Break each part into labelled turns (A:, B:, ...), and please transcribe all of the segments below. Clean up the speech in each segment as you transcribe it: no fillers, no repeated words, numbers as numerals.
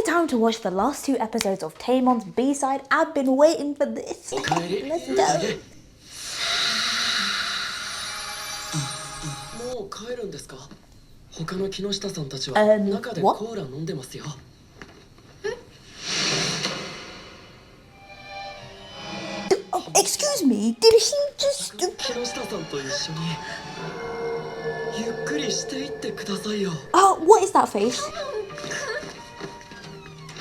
A: time to watch the last 2 episodes of Tamon's B-side. I've been waiting for this. Let's go.
B: もう帰るんですか? 他の木下さんたちは中でコーラ飲んでますよ。
A: Excuse me, did he just...
B: 木下さんと一緒にゆっくりしていってくださいよ。
A: Oh, what is that face?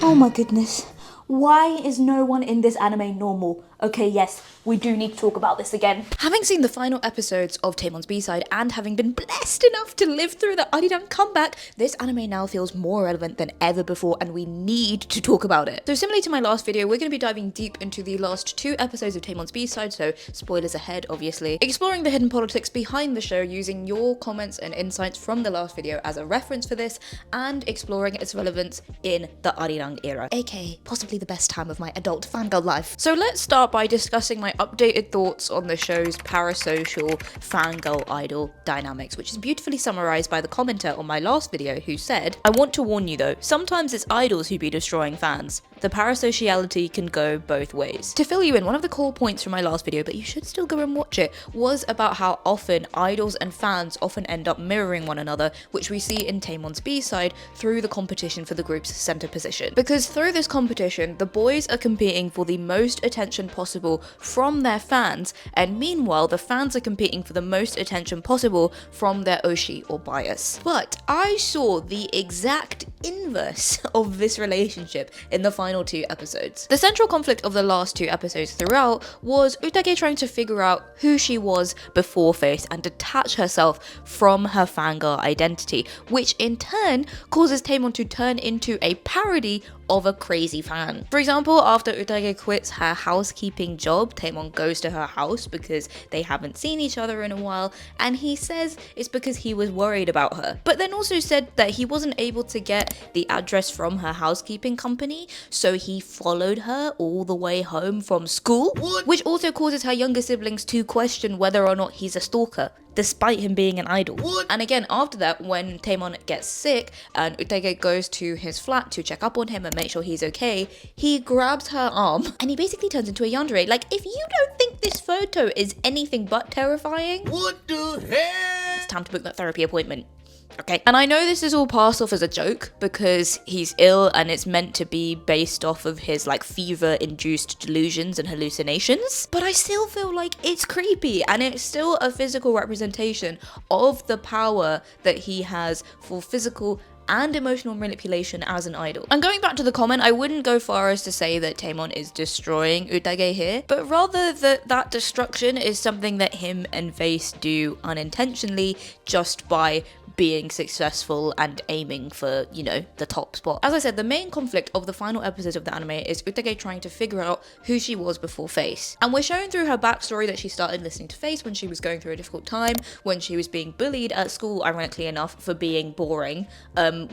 A: Oh my goodness. Why is no one in this anime normal? Okay, yes, we do need to talk about this again. Having seen the final episodes of Tamon's B-side and having been blessed enough to live through the Arirang comeback, this anime now feels more relevant than ever before and we need to talk about it. So similarly to my last video, we're going to be diving deep into the last 2 episodes of Tamon's B-side, so spoilers ahead obviously, exploring the hidden politics behind the show using your comments and insights from the last video as a reference for this, and exploring its relevance in the Arirang era, aka possibly the best time of my adult fangirl life. So let's start by discussing my updated thoughts on the show's parasocial fangirl idol dynamics, which is beautifully summarized by the commenter on my last video who said, "I want to warn you though, sometimes it's idols who be destroying fans. The parasociality can go both ways." To fill you in, one of the core points from my last video, but you should still go and watch it, was about how often idols and fans often end up mirroring one another, which we see in Tamon's B-side through the competition for the group's center position. Because through this competition, the boys are competing for the most attention possible from their fans, and meanwhile the fans are competing for the most attention possible from their oshi or bias. But I saw the exact inverse of this relationship in the final 2 episodes. The central conflict of the last 2 episodes throughout was Utage trying to figure out who she was before Face and detach herself from her fangirl identity, which in turn causes Tamon to turn into a parody of a crazy fan. For example, after Utage quits her housekeeping job, Tamon goes to her house because they haven't seen each other in a while, and he says it's because he was worried about her, but then also said that he wasn't able to get the address from her housekeeping company, so he followed her all the way home from school. What? Which also causes her younger siblings to question whether or not he's a stalker, despite him being an idol. What? And again, after that, when Tamon gets sick and Utage goes to his flat to check up on him and make sure he's okay, he grabs her arm and he basically turns into a yandere. Like, if you don't think this photo is anything but terrifying, what the hell? It's time to book that therapy appointment. Okay. And I know this is all passed off as a joke because he's ill and it's meant to be based off of his like fever-induced delusions and hallucinations, but I still feel like it's creepy and it's still a physical representation of the power that he has for physical and emotional manipulation as an idol. And going back to the comment, I wouldn't go far as to say that Tamon is destroying Utage here, but rather that that destruction is something that him and Face do unintentionally just by being successful and aiming for, you know, the top spot. As I said, the main conflict of the final episodes of the anime is Utage trying to figure out who she was before Face. And we're shown through her backstory that she started listening to Face when she was going through a difficult time, when she was being bullied at school, ironically enough, for being boring,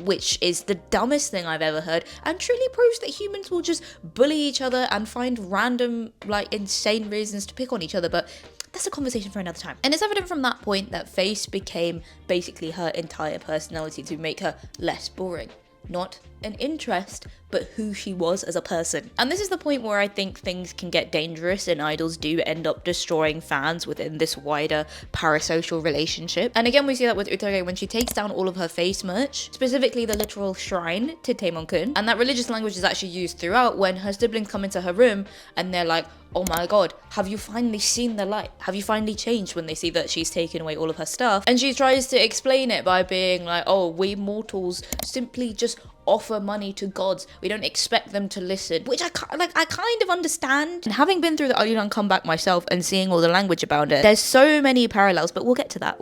A: which is the dumbest thing I've ever heard, and truly proves that humans will just bully each other and find random, like, insane reasons to pick on each other, but that's a conversation for another time. And it's evident from that point that Face became basically her entire personality to make her less boring. Not an interest, but who she was as a person. And this is the point where I think things can get dangerous and idols do end up destroying fans within this wider parasocial relationship. And again, we see that with Utage when she takes down all of her Face merch, specifically the literal shrine to Tamon-kun. And that religious language is actually used throughout when her siblings come into her room and they're like, "Oh my god, have you finally seen the light? Have you finally changed?" when they see that she's taken away all of her stuff. And she tries to explain it by being like, "Oh, we mortals simply just offer money to gods. We don't expect them to listen," which I kind of understand. And having been through the Arirang comeback myself and seeing all the language about it, there's so many parallels, but we'll get to that.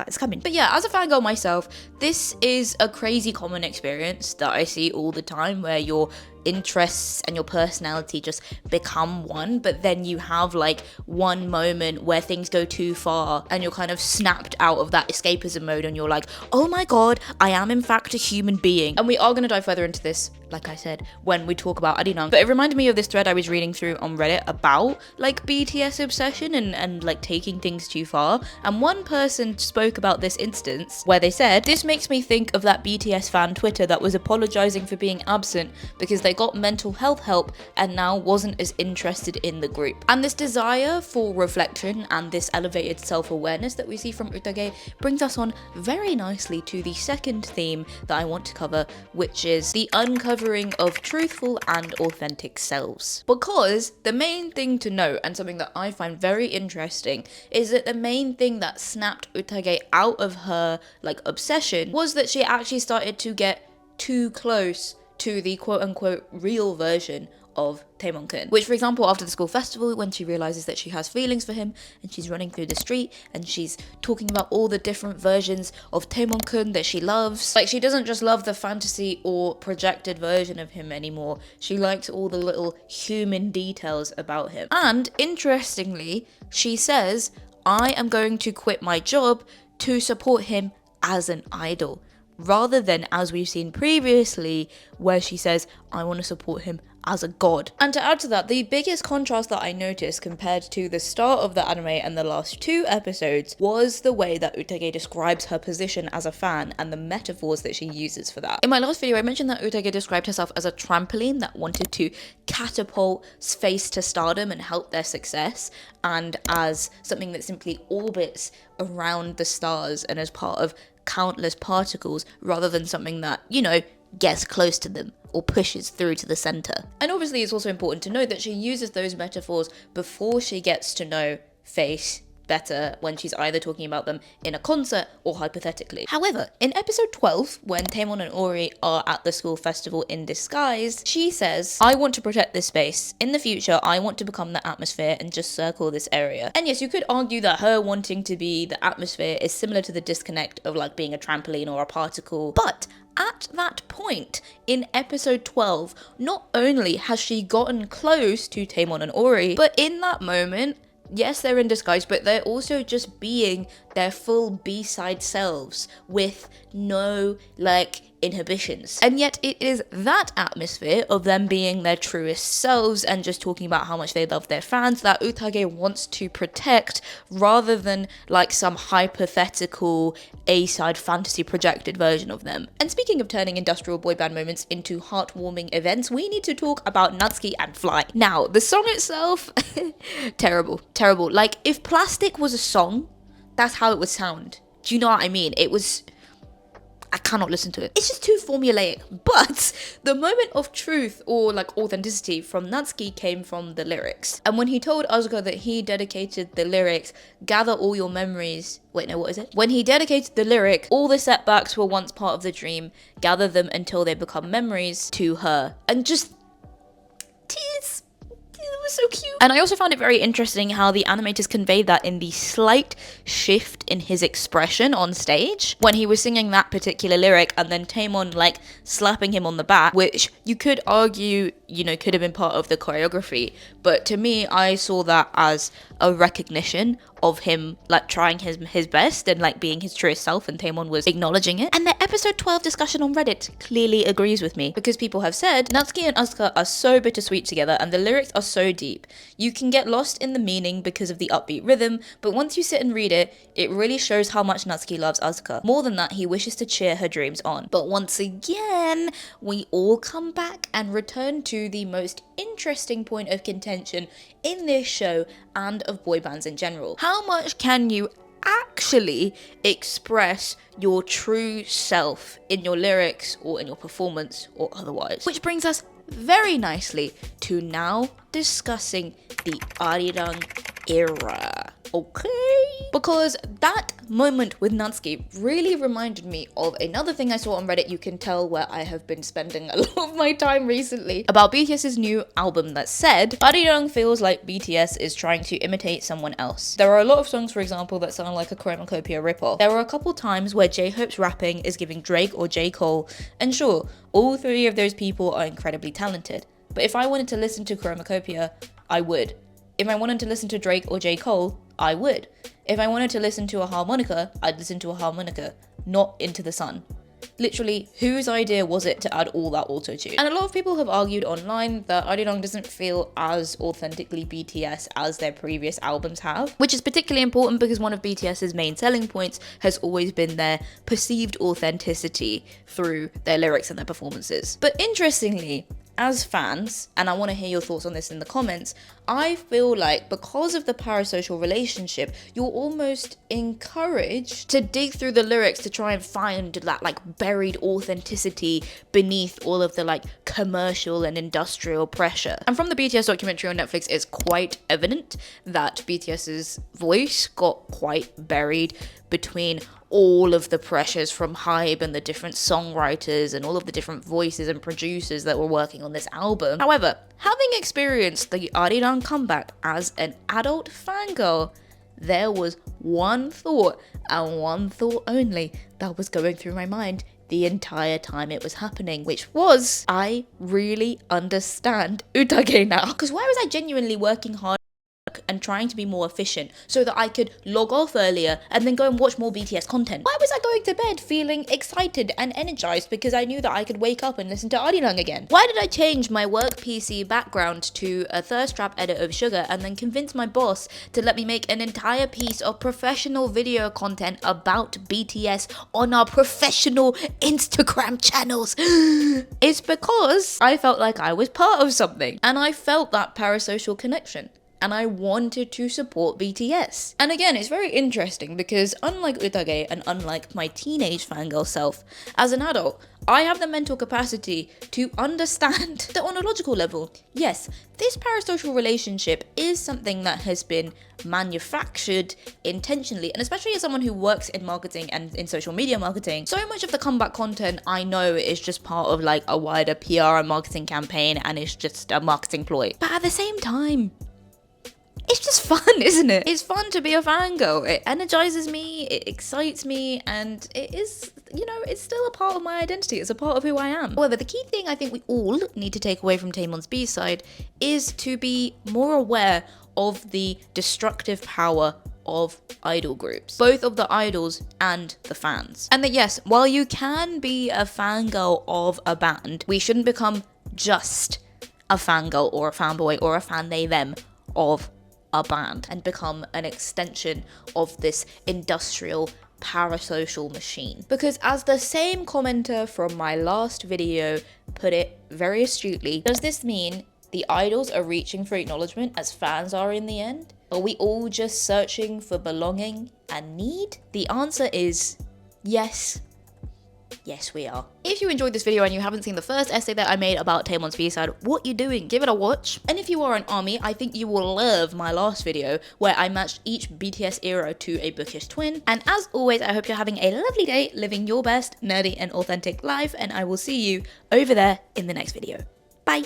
A: It's coming. But yeah, as a fangirl myself, this is a crazy common experience that I see all the time where your interests and your personality just become one, but then you have like one moment where things go too far and you're kind of snapped out of that escapism mode and you're like, "Oh my god, I am in fact a human being." And we are going to dive further into this like I said, when we talk about Arirang. But it reminded me of this thread I was reading through on Reddit about like BTS obsession and like taking things too far. And one person spoke about this instance where they said, this makes me think of that BTS fan Twitter that was apologizing for being absent because they got mental health help and now wasn't as interested in the group. And this desire for reflection and this elevated self-awareness that we see from Utage brings us on very nicely to the second theme that I want to cover, which is the uncovering of truthful and authentic selves. Because the main thing to note, and something that I find very interesting, is that the main thing that snapped Utage out of her like obsession was that she actually started to get too close to the quote-unquote real version of Tamon-kun. Which, for example, after the school festival, when she realizes that she has feelings for him and she's running through the street and she's talking about all the different versions of Tamon-kun that she loves. Like, she doesn't just love the fantasy or projected version of him anymore. She likes all the little human details about him. And, interestingly, she says, I am going to quit my job to support him as an idol. Rather than, as we've seen previously, where she says, I want to support him as a god. And to add to that, the biggest contrast that I noticed compared to the start of the anime and the last 2 episodes was the way that Utage describes her position as a fan and the metaphors that she uses for that. In my last video, I mentioned that Utage described herself as a trampoline that wanted to catapult Face to stardom and help their success, and as something that simply orbits around the stars and as part of countless particles rather than something that, you know, gets close to them or pushes through to the center. And obviously it's also important to note that she uses those metaphors before she gets to know Face better, when she's either talking about them in a concert or hypothetically. However, in episode 12, when Tamon and Ori are at the school festival in disguise, she says, I want to protect this space. In the future, I want to become the atmosphere and just circle this area. And yes, you could argue that her wanting to be the atmosphere is similar to the disconnect of like being a trampoline or a particle, but at that point, in episode 12, not only has she gotten close to Tamon and Ori, but in that moment, yes, they're in disguise, but they're also just being their full B-side selves with no, like, inhibitions. And yet it is that atmosphere of them being their truest selves and just talking about how much they love their fans that Utage wants to protect, rather than like some hypothetical A-side fantasy projected version of them. And speaking of turning industrial boy band moments into heartwarming events, we need to talk about Natsuki and Fly. Now, the song itself, terrible. Like, if Plastic was a song, that's how it would sound. Do you know what I mean? I cannot listen to it. It's just too formulaic. But the moment of truth or like authenticity from Natsuki came from the lyrics. And when he told Asuka that he dedicated the lyrics, gather all your memories. Wait, no, what is it? When he dedicated the lyric, all the setbacks were once part of the dream, gather them until they become memories, to her. And just tears. It was so cute. And I also found it very interesting how the animators conveyed that in the slight shift in his expression on stage when he was singing that particular lyric, and then Tamon like slapping him on the back, which you could argue, you know, could have been part of the choreography, but to me, I saw that as a recognition of him like trying his best and like being his truest self, and Tamon was acknowledging it. And the episode 12 discussion on Reddit clearly agrees with me, because people have said Natsuki and Asuka are so bittersweet together and the lyrics are so deep. You can get lost in the meaning because of the upbeat rhythm, but once you sit and read it, it really shows how much Natsuki loves Asuka. More than that, he wishes to cheer her dreams on. But once again, we all come back and return to the most interesting point of contention in this show and of boy bands in general. How much can you actually express your true self in your lyrics or in your performance or otherwise? Which brings us very nicely to now discussing the Arirang era. Okay? Because that moment with Natsuki really reminded me of another thing I saw on Reddit. You can tell where I have been spending a lot of my time recently, about BTS's new album that said, Arirang feels like BTS is trying to imitate someone else. There are a lot of songs, for example, that sound like a Chromacopia ripoff. There were a couple times where J-Hope's rapping is giving Drake or J. Cole, and sure, all 3 of those people are incredibly talented. But if I wanted to listen to Chromacopia, I would. If I wanted to listen to Drake or J. Cole, I would. If I wanted to listen to a harmonica, I'd listen to a harmonica, not Into the Sun. literally, whose idea was it to add all that auto-tune? And a lot of people have argued online that Arirang doesn't feel as authentically BTS as their previous albums have, which is particularly important because one of BTS's main selling points has always been their perceived authenticity through their lyrics and their performances. But interestingly, as fans, and I want to hear your thoughts on this in the comments, I feel like because of the parasocial relationship, you're almost encouraged to dig through the lyrics to try and find that like buried authenticity beneath all of the like commercial and industrial pressure. And from the BTS documentary on Netflix, it's quite evident that BTS's voice got quite buried between all of the pressures from Hybe and the different songwriters and all of the different voices and producers that were working on this album. However, having experienced the Arirang comeback as an adult fangirl, there was one thought and one thought only that was going through my mind the entire time it was happening, which was, I really understand Utage now. Because why was I genuinely working hard and trying to be more efficient so that I could log off earlier and then go and watch more BTS content? Why was I going to bed feeling excited and energized because I knew that I could wake up and listen to Arirang again? Why did I change my work PC background to a thirst trap edit of Sugar and then convince my boss to let me make an entire piece of professional video content about BTS on our professional Instagram channels? It's because I felt like I was part of something and I felt that parasocial connection. And I wanted to support BTS. And again, it's very interesting because unlike Utage and unlike my teenage fangirl self, as an adult, I have the mental capacity to understand that on a logical level, yes, this parasocial relationship is something that has been manufactured intentionally, and especially as someone who works in marketing and in social media marketing, so much of the comeback content I know is just part of like a wider PR and marketing campaign and it's just a marketing ploy. But at the same time, it's just fun, isn't it? It's fun to be a fangirl. It energizes me, it excites me, and it is, you know, it's still a part of my identity. It's a part of who I am. However, the key thing I think we all need to take away from Tamon's B-side is to be more aware of the destructive power of idol groups, both of the idols and the fans. And that yes, while you can be a fangirl of a band, we shouldn't become just a fangirl or a fanboy or a fan they them of a band and become an extension of this industrial parasocial machine. Because as the same commenter from my last video put it very astutely, does this mean the idols are reaching for acknowledgement as fans are in the end? Are we all just searching for belonging and need? The answer is yes. Yes, we are. If you enjoyed this video and you haven't seen the first essay that I made about Tamon's B-side, what you doing? Give it a watch. And if you are an ARMY, I think you will love my last video where I matched each BTS era to a bookish twin. And as always, I hope you're having a lovely day, living your best, nerdy and authentic life, and I will see you over there in the next video. Bye.